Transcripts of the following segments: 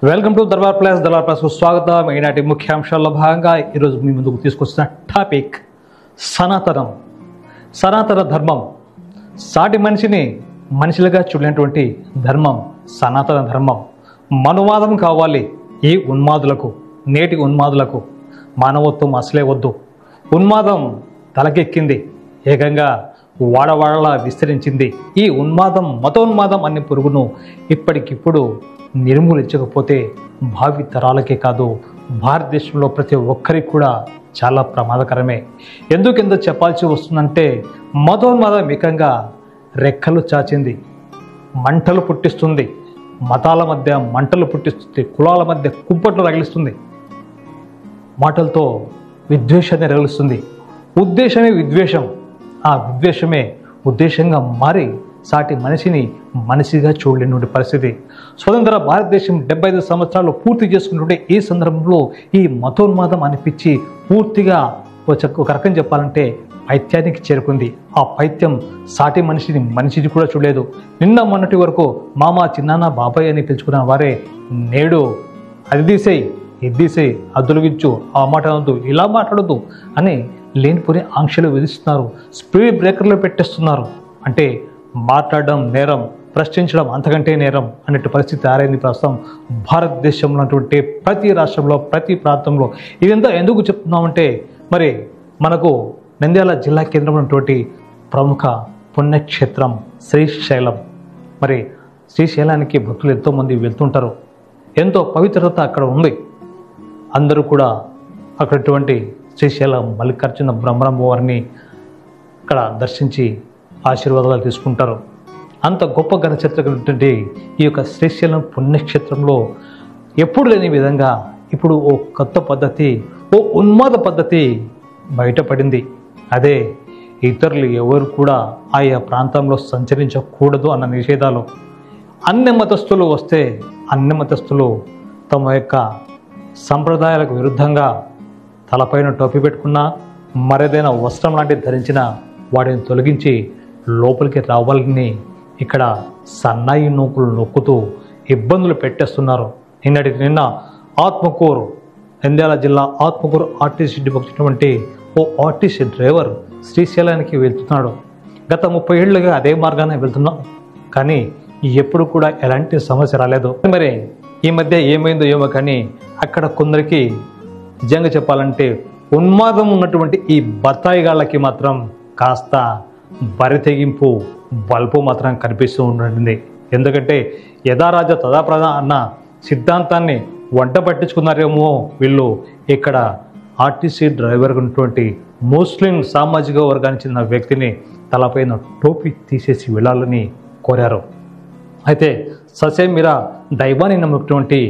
Welcome to Darbar plus స్వాగతం. ఈనాటి ముఖ్యాంశాల్లో భాగంగా ఈరోజు మీ ముందుకు తీసుకొచ్చిన టాపిక్ సనాతన ధర్మం. సాటి మనిషిని మనిషిలుగా చూడలేనటువంటి ధర్మం సనాతన ధర్మం. మనువాదం కావాలి ఈ ఉన్మాదులకు, నేటి ఉన్మాదులకు. మానవత్వం అసలే వద్దు. ఉన్మాదం తలకెక్కింది, ఏకంగా వాడవాడలా విస్తరించింది. ఈ ఉన్మాదం, మతోన్మాదం అనే పురుగును ఇప్పటికిప్పుడు నిర్మూలించకపోతే భావి తరాలకే కాదు, భారతదేశంలో ప్రతి ఒక్కరికి కూడా చాలా ప్రమాదకరమే. ఎందుకెందుకు చెప్పాల్సి వస్తుందంటే, మతోన్మాదం ఏకంగా రెక్కలు చాచింది, మంటలు పుట్టిస్తుంది, మతాల మధ్య మంటలు పుట్టిస్తుంది, కులాల మధ్య కుంపట్లు రగిలిస్తుంది, మాటలతో విద్వేషాన్ని రగిలిస్తుంది. ఉద్దేశమే విద్వేషం, ఆ విద్వేషమే ఉద్దేశంగా మారి సాటి మనిషిని మనిషిగా చూడలేని పరిస్థితి. స్వతంత్ర భారతదేశం 75 సంవత్సరాలు పూర్తి చేసుకుంటుంటే ఈ సందర్భంలో ఈ మతోన్మాదం అనిపించి పూర్తిగా ఒక రకం చెప్పాలంటే పైత్యానికి చేరుకుంది. ఆ పైత్యం సాటి మనిషిని మనిషిని కూడా చూడలేదు. నిన్న మొన్నటి వరకు మామ, చిన్నాన్న, బాబాయ్ అని పిలుచుకున్న వారే నేడు అది తీసేయి, ఇది తీసేయి, అద్దులగించు, ఆ మాట అనొద్దు, ఇలా మాట్లాడొద్దు అని లేనిపోని ఆంక్షలు విధిస్తున్నారు. స్పీడ్ బ్రేకర్లు పెట్టేస్తున్నారు. అంటే మాట్లాడడం నేరం, ప్రశ్నించడం అంతకంటే నేరం అన్నట్టు పరిస్థితి తయారైంది ప్రస్తుతం భారతదేశంలో ఉన్నటువంటి ప్రతి రాష్ట్రంలో, ప్రతి ప్రాంతంలో. ఇదంతా ఎందుకు చెప్తున్నామంటే, మరి మనకు నంద్యాల జిల్లా కేంద్రంలో ఉన్నటువంటి ప్రముఖ పుణ్యక్షేత్రం శ్రీశైలం. మరి శ్రీశైలానికి భక్తులు ఎంతోమంది వెళ్తుంటారు. ఎంతో పవిత్రత అక్కడ ఉంది. అందరూ కూడా అక్కడటువంటి శ్రీశైలం మల్లికార్జున బ్రహ్మవారిని అక్కడ దర్శించి ఆశీర్వాదాలు తీసుకుంటారు. అంత గొప్ప ఘన చరిత్ర కలిగినటువంటి ఈ యొక్క శ్రీశైలం పుణ్యక్షేత్రంలో ఎప్పుడు లేని విధంగా ఇప్పుడు ఓ కొత్త పద్ధతి, ఓ ఉన్మాద పద్ధతి బయటపడింది. అదే ఇతరులు ఎవరు కూడా ఆయా ప్రాంతంలో సంచరించకూడదు అన్న నిషేధాలు. అన్ని మతస్థులు వస్తే అన్ని మతస్థులు తమ యొక్క సంప్రదాయాలకు విరుద్ధంగా తలపైన టోపీ పెట్టుకున్నా, మరేదైనా వస్త్రం లాంటిది ధరించిన వాటిని తొలగించి లోపలికి రావాలని ఇక్కడ సన్నాయి నూకులు నొక్కుతూ ఇబ్బందులు పెట్టేస్తున్నారు. నిన్న ఆత్మకూరు, నంద్యాల జిల్లా ఆత్మకూరు ఆర్టీసీ డిపోకి చెందినటువంటి ఓ ఆర్టీసీ డ్రైవర్ శ్రీశైలానికి వెళ్తున్నాడు. గత 30 ఏళ్ళుగా అదే మార్గానే వెళ్తున్నాం, కానీ ఎప్పుడు కూడా ఎలాంటి సమస్య రాలేదు. మరి ఈ మధ్య ఏమైందో ఏమో కానీ అక్కడ కొందరికి నిజంగా చెప్పాలంటే ఉన్మాదం ఉన్నటువంటి ఈ బత్తాయిగాళ్ళకి మాత్రం కాస్త బరితెగింపు బల్పు మాత్రం కనిపిస్తూ ఉంటుంది. ఎందుకంటే యథారాజ తదాప్రద అన్న సిద్ధాంతాన్ని వంట పట్టించుకున్నారేమో వీళ్ళు. ఇక్కడ ఆర్టీసీ డ్రైవర్ ఉన్నటువంటి ముస్లిం సామాజిక వర్గానికి చెందిన వ్యక్తిని తలపైన టోపీ తీసేసి వెళ్ళాలని కోరారు. అయితే ససేమిరా దైవాన్ని నమ్ముకున్నటువంటి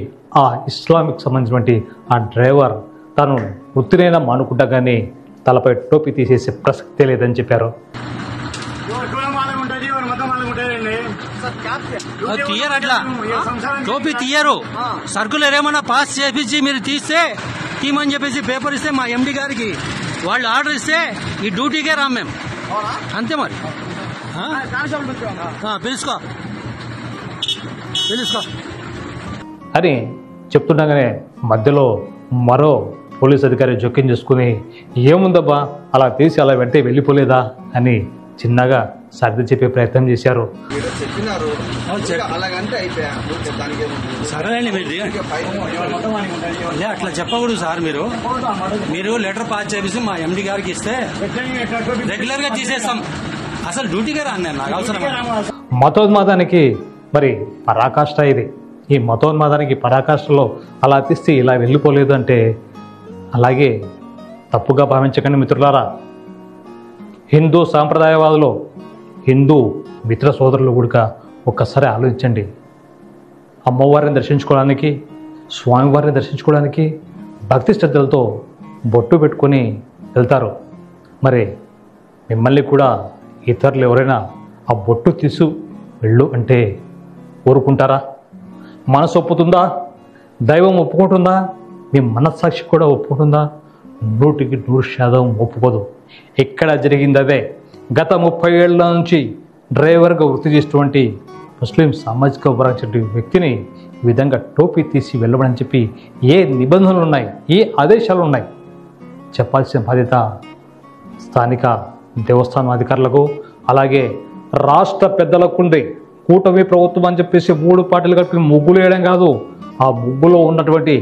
ఆ ఇస్లామిక్ సంబంధించినటువంటి ఆ డ్రైవర్ తను వృత్తినైనా మానుకుంటా కానీ తలపై టోపీ తీసేసే ప్రసక్తే లేదని చెప్పారు. తీయరు, అట్లా టోపీ తీయరు. సర్కులర్ ఏమన్నా పాస్ చేపించి మీరు తీమని చెప్పేసి పేపర్ ఇస్తే మా ఎండి గారికి వాళ్ళు ఆర్డర్ ఇస్తే ఈ డ్యూటీకే రాం మేము. అంతే మరి. పిలుచుకో అని చెప్తుండగానే మధ్యలో మరో పోలీస్ అధికారి జోక్యం చేసుకుని, ఏముందబ్బా అలా తీసి అలా వెంటే వెళ్ళిపోలేదా అని చిన్నగా సర్ది చెప్పే ప్రయత్నం చేశారు. సరేనండి, అట్లా చెప్పకూడదు సార్. మీరు లెటర్ పాస్ చేసి మా ఎండి గారికి ఇస్తే రెగ్యులర్ గా తీసేస్తాం. అసలు డ్యూటీగా రాను నేను, నాకు అవసరం. మతోన్మాదానికి మరి పరాకాష్ట ఇది. ఈ మతోన్మాదానికి పరాకాష్ఠలో అలా తీస్తే ఇలా వెళ్ళిపోలేదు అంటే అలాగే తప్పుగా భావించకండి మిత్రులారా. హిందూ సాంప్రదాయవాదులు, హిందూ మిత్ర సోదరులు కూడా ఒక్కసారి ఆలోచించండి. అమ్మవారిని దర్శించుకోవడానికి, స్వామివారిని దర్శించుకోవడానికి భక్తి శ్రద్ధలతో బొట్టు పెట్టుకొని వెళ్తారు. మరి మిమ్మల్ని కూడా ఇతరులు ఎవరైనా ఆ బొట్టు తీసు వెళ్ళు అంటే ఊరుకుంటారా? మనసు ఒప్పుతుందా? దైవం ఒప్పుకుంటుందా? మీ మనస్సాక్షి కూడా ఒప్పుకుంటుందా? 100కి 100% ఒప్పుకోదు. ఇక్కడ జరిగింది అదే. గత 30 ఏళ్ల నుంచి డ్రైవర్గా వృత్తి చేసేటువంటి ముస్లిం సామాజిక వర్గ వ్యక్తిని విధంగా టోపీ తీసి వెళ్ళమని చెప్పి ఏ నిబంధనలు ఉన్నాయి, ఏ ఆదేశాలు ఉన్నాయి చెప్పాల్సిన బాధ్యత స్థానిక దేవస్థానం అధికారులకు, అలాగే రాష్ట్ర పెద్దలకు ఉంది. కూటమి ప్రభుత్వం అని చెప్పేసి 3 పార్టీలు కలిపి ముగ్గులు వేయడం కాదు, ఆ ముగ్గులో ఉన్నటువంటి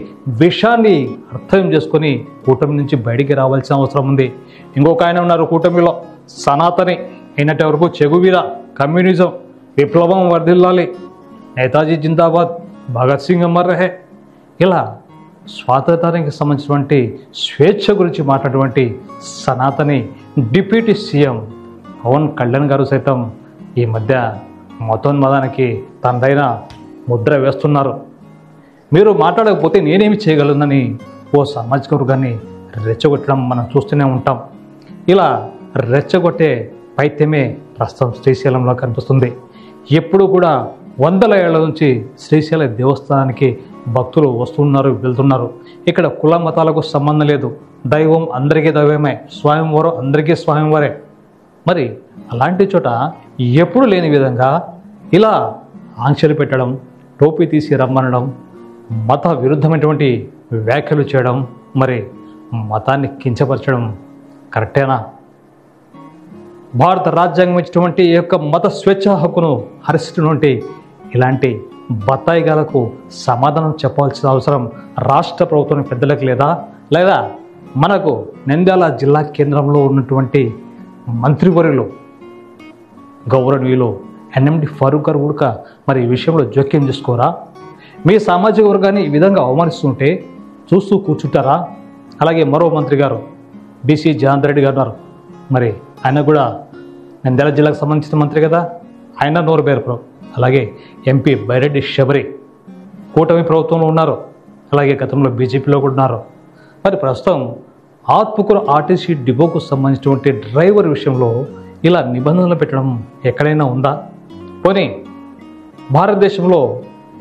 విషయాన్ని అర్థం చేసుకొని కూటమి నుంచి బయటికి రావాల్సిన అవసరం ఉంది. ఇంకొక ఆయన ఉన్నారు కూటమిలో, సనాతని అయినట్టు వరకు చెగువీర కమ్యూనిజం విప్లవం వర్ధిల్లాలి, నేతాజీ జిందాబాద్, భగత్ సింగ్ అమర్ రహే, ఇలా స్వాతంత్రానికి సంబంధించినటువంటి స్వేచ్ఛ గురించి మాట్లాడేటువంటి సనాతని డిప్యూటీ సీఎం పవన్ కళ్యాణ్ గారు సైతం ఈ మధ్య మతోన్మాదానికి తనదైన ముద్ర వేస్తున్నారు. మీరు మాట్లాడకపోతే నేనేమి చేయగలనని ఓ సామాజిక వర్గాన్ని రెచ్చగొట్టడం మనం చూస్తూనే ఉంటాం. ఇలా రెచ్చగొట్టే పైత్యమే ప్రస్తుతం శ్రీశైలంలో కనిపిస్తుంది. ఎప్పుడు కూడా వందల ఏళ్ల నుంచి శ్రీశైల దేవస్థానానికి భక్తులు వస్తున్నారు, వెళ్తున్నారు. ఇక్కడ కుల మతాలకు సంబంధం లేదు, దైవం అందరికీ దైవమే, స్వయంవరం అందరికీ స్వయంవరే. మరి అలాంటి చోట ఎప్పుడు లేని విధంగా ఇలా ఆంక్షలు పెట్టడం, టోపీ తీసి రమ్మనడం, మత విరుద్ధమైనటువంటి వ్యాఖ్యలు చేయడం, మరి మతాన్ని కించపరచడం కరెక్టేనా? భారత రాజ్యాంగం ఇచ్చినటువంటి ఈ యొక్క మత స్వేచ్ఛ హక్కును హరిస్తున్నటువంటి ఇలాంటి బత్తాయిగాలకు సమాధానం చెప్పాల్సిన అవసరం రాష్ట్ర ప్రభుత్వం పెద్దలకు లేదా మనకు నంద్యాల జిల్లా కేంద్రంలో ఉన్నటువంటి మంత్రివర్యులు గౌరవనీయులు ఎన్ఎండి ఫారూక్ గారు కూడా మరి ఈ విషయంలో జోక్యం చేసుకోరా? మీ సామాజిక వర్గాన్ని ఈ విధంగా అవమానిస్తుంటే చూస్తూ కూర్చుంటారా? అలాగే మరో మంత్రి గారు బీసీ జనార్దన్ రెడ్డి గారు ఉన్నారు. మరి ఆయన కూడా నంద్యాల జిల్లాకు సంబంధించిన మంత్రి కదా, ఆయన నోరు బేర్పు. అలాగే ఎంపీ బైరెడ్డి శబరి కూటమి ప్రభుత్వంలో ఉన్నారు, అలాగే గతంలో బీజేపీలో కూడా ఉన్నారు. మరి ప్రస్తుతం ఆత్మకూరు ఆర్టీసీ డిపోకు సంబంధించినటువంటి డ్రైవర్ విషయంలో ఇలా నిబంధనలు పెట్టడం ఎక్కడైనా ఉందా? పోనీ భారతదేశంలో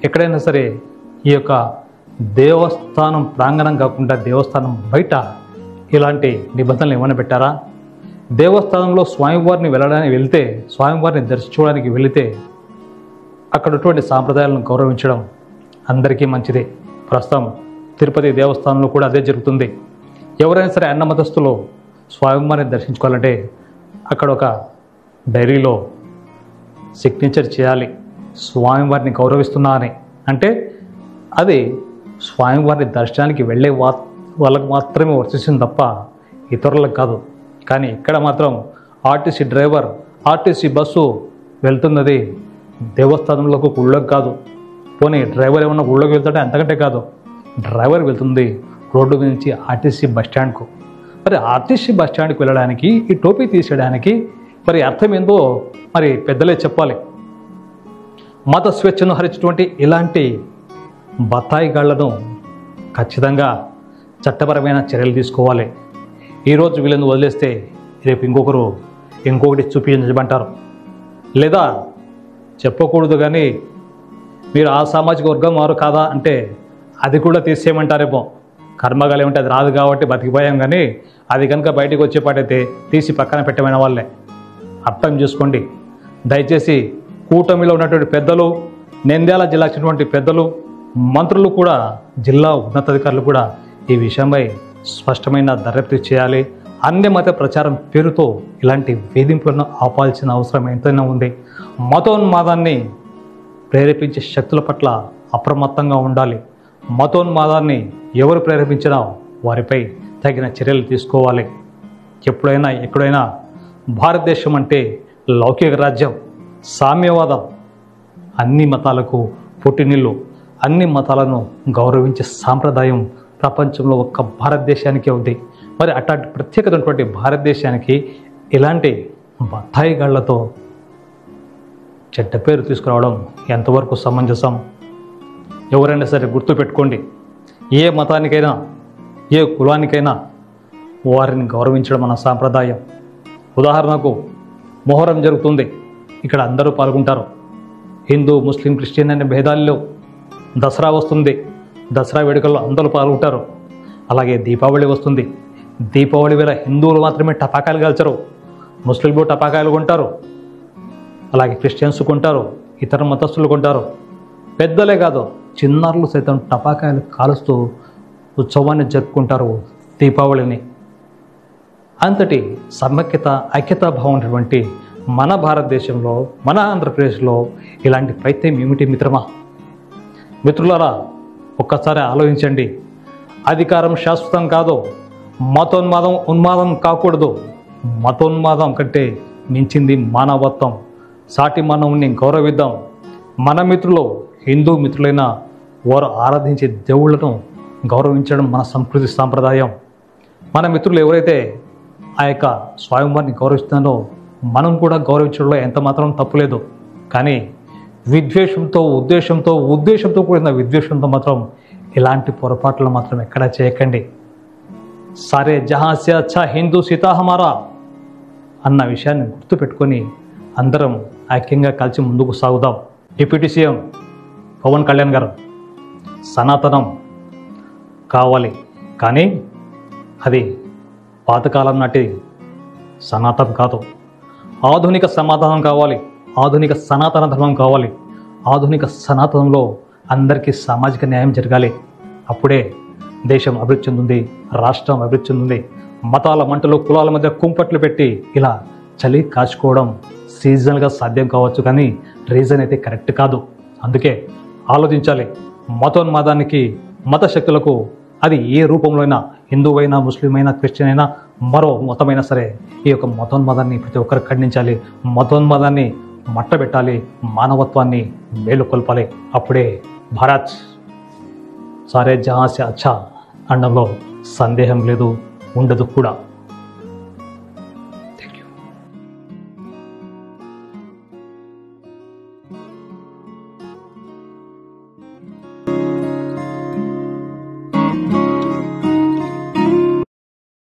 ఎక్కడైనా సరే ఈ యొక్క దేవస్థానం ప్రాంగణం కాకుండా దేవస్థానం బయట ఇలాంటి నిబంధనలు ఏమైనా పెట్టారా? దేవస్థానంలో స్వామివారిని వెళ్తే స్వామివారిని దర్శించుకోవడానికి వెళితే అక్కడ ఉన్నటువంటి సాంప్రదాయాలను గౌరవించడం అందరికీ మంచిదే. ప్రస్తుతం తిరుపతి దేవస్థానంలో కూడా అదే జరుగుతుంది. ఎవరైనా సరే అన్న మతస్థులు స్వామివారిని దర్శించుకోవాలంటే అక్కడ ఒక డైరీలో సిగ్నేచర్ చేయాలి, స్వామివారిని గౌరవిస్తున్నా అని. అంటే అది స్వామివారిని దర్శనానికి వెళ్ళే వాళ్ళకు మాత్రమే వర్తిస్తుంది తప్ప ఇతరులకు కాదు. కానీ ఇక్కడ మాత్రం ఆర్టీసీ డ్రైవర్, ఆర్టీసీ బస్సు వెళ్తున్నది దేవస్థానంలోకి గుళ్ళకు కాదు. పోనీ డ్రైవర్ ఏమన్నా గుళ్ళోకి వెళ్తాడే, అంతకంటే కాదు, డ్రైవర్ వెళ్తుంది రోడ్డు నుంచి ఆర్టీసీ బస్టాండ్కు. మరి ఆర్టీసీ బస్టాండ్కి వెళ్ళడానికి ఈ టోపీ తీసేయడానికి మరి అర్థం ఏందో మరి పెద్దలే చెప్పాలి. మత స్వేచ్ఛను హరించినటువంటి ఇలాంటి బత్తాయిగాళ్లను ఖచ్చితంగా చట్టపరమైన చర్యలు తీసుకోవాలి. ఈరోజు వీళ్ళని వదిలేస్తే రేపు ఇంకొకటి చూపించమంటారు, లేదా చెప్పకూడదు కానీ మీరు ఆ సామాజిక వర్గం వారు కాదా అంటే అది కూడా తీసేయమంటారేమో. కర్మగాలు ఏమంటే అది రాదు కాబట్టి బతికిపోయాం, కానీ అది కనుక బయటకు వచ్చేపాటైతే తీసి పక్కన పెట్టమైన వాళ్ళే. అర్థం చేసుకోండి దయచేసి. కూటమిలో ఉన్నటువంటి పెద్దలు, నంద్యాల జిల్లా చెందినటువంటి పెద్దలు, మంత్రులు కూడా, జిల్లా ఉన్నతాధికారులు కూడా ఈ విషయంపై స్పష్టమైన దర్యాప్తు చేయాలి. అన్యమత ప్రచారం పేరుతో ఇలాంటి వేధింపులను ఆపాల్సిన అవసరం ఎంతైనా ఉంది. మతోన్మాదాన్ని ప్రేరేపించే శక్తుల పట్ల అప్రమత్తంగా ఉండాలి. మతోన్మాదాన్ని ఎవరు ప్రేరేపించినా వారిపై తగిన చర్యలు తీసుకోవాలి. ఎప్పుడైనా ఎక్కడైనా భారతదేశం అంటే లౌకిక రాజ్యం, సామ్యవాదం, అన్ని మతాలకు పుట్టినిల్లు, అన్ని మతాలను గౌరవించే సాంప్రదాయం ప్రపంచంలో ఒక్క భారతదేశానికే ఉంది. మరి అట్లాంటి ప్రత్యేకత ఉన్నటువంటి భారతదేశానికి ఇలాంటి బత్తాయిగాళ్లతో చెడ్డ పేరు తీసుకురావడం ఎంతవరకు సమంజసం? ఎవరైనా సరే గుర్తుపెట్టుకోండి, ఏ మతానికైనా ఏ కులానికైనా వారిని గౌరవించడం మన సాంప్రదాయం. ఉదాహరణకు మొహరం జరుగుతుంది, ఇక్కడ అందరూ పాల్గొంటారు. హిందూ, ముస్లిం, క్రిస్టియన్ అనే భేదాలు లేవు. దసరా వస్తుంది, దసరా వేడుకల్లో అందరూ పాల్గొంటారు. అలాగే దీపావళి వస్తుంది, దీపావళి వేళ హిందువులు మాత్రమే టపాకాయలు కాల్చరు, ముస్లింలు టపాకాయలు కొంటారు, అలాగే క్రిస్టియన్స్ కొంటారు, ఇతర మతస్థులు కొంటారు. పెద్దలే కాదు చిన్నారులు సైతం టపాకాయలు కాలుస్తూ ఉత్సవాన్ని జరుపుకుంటారు, దీపావళిని. అంతటి సమైక్యత ఐక్యతా భావం ఉన్నటువంటి మన భారతదేశంలో, మన ఆంధ్రప్రదేశ్లో ఇలాంటి ప్రయత్నం ఏమిటి మిత్రమా? మిత్రులారా, ఒక్కసారి ఆలోచించండి. అధికారం శాశ్వతం కాదు, మతోన్మాదం ఉన్మాదం కాకూడదు. మతోన్మాదం కంటే మించింది మానవత్వం. సాటి మానవుని గౌరవిద్దాం. మన మిత్రులు హిందూ మిత్రులైన వారు ఆరాధించే దేవుళ్లను గౌరవించడం మన సంస్కృతి సాంప్రదాయం. మన మిత్రులు ఎవరైతే ఆ యొక్క స్వయంవారిని గౌరవిస్తున్నారో మనం కూడా గౌరవించడంలో ఎంత మాత్రం తప్పులేదు. కానీ విద్వేషంతో ఉద్దేశంతో కూడిన విద్వేషంతో మాత్రం ఇలాంటి పొరపాట్లు మాత్రం ఎక్కడా చేయకండి. సారే జహాं से अच्छा హిందూ సీతా హమారా అన్న విషయాన్ని గుర్తుపెట్టుకొని అందరం ఐక్యంగా కలిసి ముందుకు సాగుదాం. డిప్యూటీ సీఎం పవన్ కళ్యాణ్ గారు, సనాతనం కావాలి, కానీ అది పాతకాలం నాటి సనాతనం కాదు. ఆధునిక సమాధానం కావాలి, ఆధునిక సనాతన ధర్మం కావాలి. ఆధునిక సనాతనంలో అందరికీ సామాజిక న్యాయం జరగాలి. అప్పుడే దేశం అభివృద్ధి చెందుతుంది, రాష్ట్రం అభివృద్ధి చెందుతుంది. మతాల మంటలు, కులాల మధ్య కుంపట్లు పెట్టి ఇలా చలి కాచుకోవడం సీజనల్గా సాధ్యం కావచ్చు, కానీ రీజన్ అయితే కరెక్ట్ కాదు. అందుకే ఆలోచించాలి. మతోన్మాదానికి, మత శక్తులకు అది ఏ రూపంలో అయినా, హిందువైనా, ముస్లిం అయినా, క్రిస్టియన్ అయినా, మరో మతమైనా సరే ఈ యొక్క మతోన్మాదాన్ని ప్రతి ఒక్కరు ఖండించాలి. మతోన్మాదాన్ని మట్టబెట్టాలి, మానవత్వాన్ని మేలుకొల్పాలి. అప్పుడే భారత్ సారే జహాं से अच्छा అనడంలో సందేహం లేదు, ఉండదు కూడా.